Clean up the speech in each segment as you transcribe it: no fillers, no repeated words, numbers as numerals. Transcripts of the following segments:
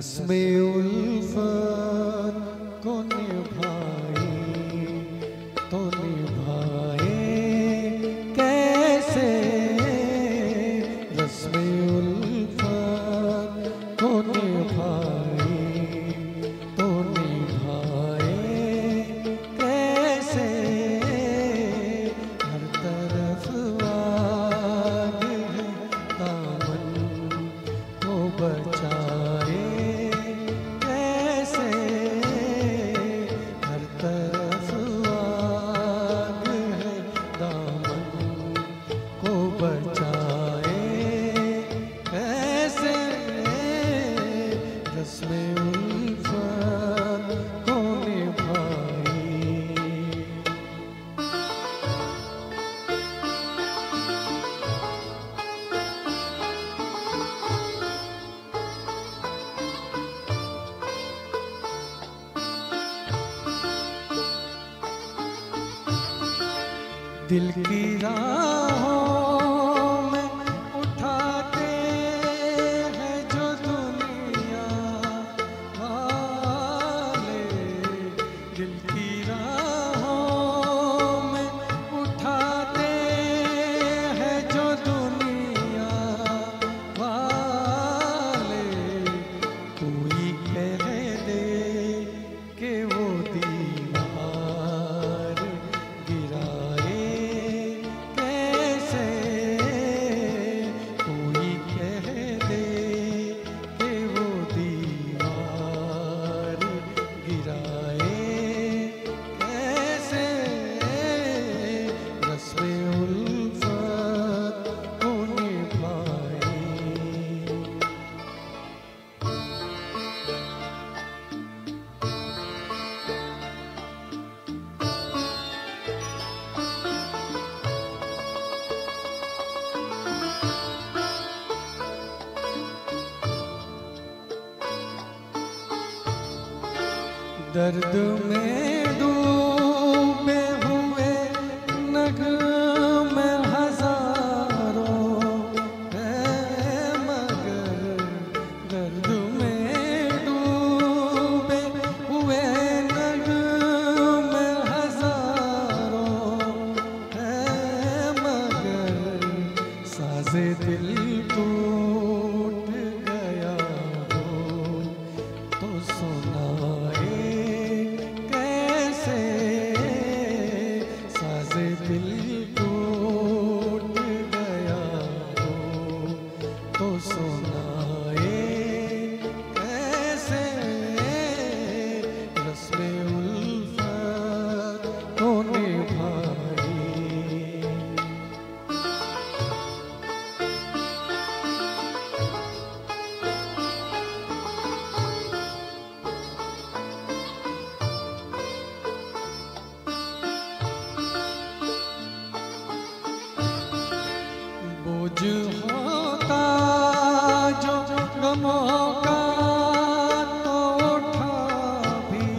रस्मे उल्फत को निभाए तो निभाए कैसे, रस्मे उल्फत को निभाए तो निभाए कैसे, हर तरफ आग है दामन को बचाए कैसे, हर तरफ आग है दामन को बचाए कैसे, रस्मे उल्फत को निभाए। दिल की राहों में उठाते हैं जो दुनिया वाले, दिल की राहों में उठाते हैं जो दुनिया वाले, कोई कह दे कि वो दीवार गिराए कैसे, कोई कह दे कि वो दीवार गिराए कैसे, रस्मे उल्फत को निभाए। दर्द में डूबे हुए नगमे हजारों हैं, मगर दर्द में डूबे हुए नगमे हजारों हैं, मगर साज़े दिल टूट गया हो तो सुनाए कैसे, साज़े दिल टूट गया हो तो सुनाए कैसे, रस्मे उल्फत को निभाए। बोझ होता जो गमों का तो उठा भी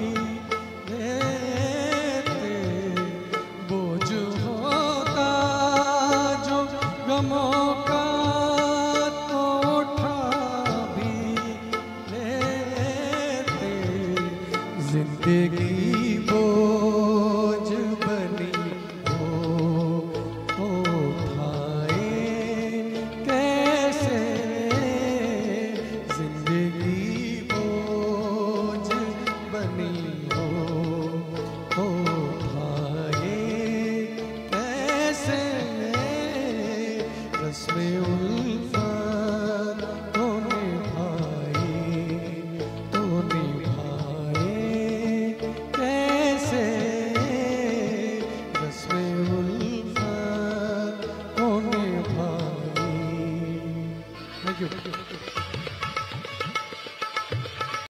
लेते, बोझ होता जो गमों का तो उठा भी लेते, जिंदगी बोझ